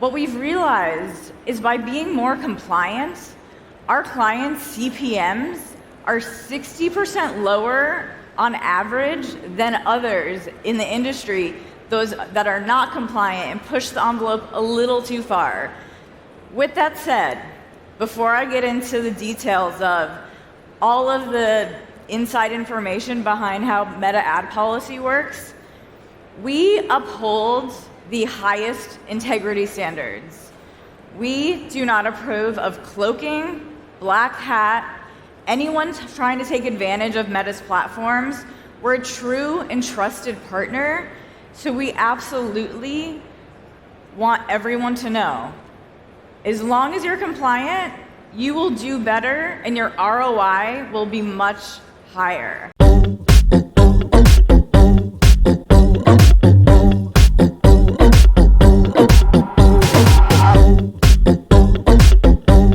what we've realized is by being more compliant, our clients' CPMs are 60% lower on average than others in the industry, those that are not compliant and push the envelope a little too far. With that said, before I get into the details of all of the inside information behind how Meta ad policy works, we uphold the highest integrity standards. We do not approve of cloaking, black hat, anyone trying to take advantage of Meta's platforms. We're a true and trusted partner, so we absolutely want everyone to know, as long as you're compliant, you will do better and your ROI will be much higher.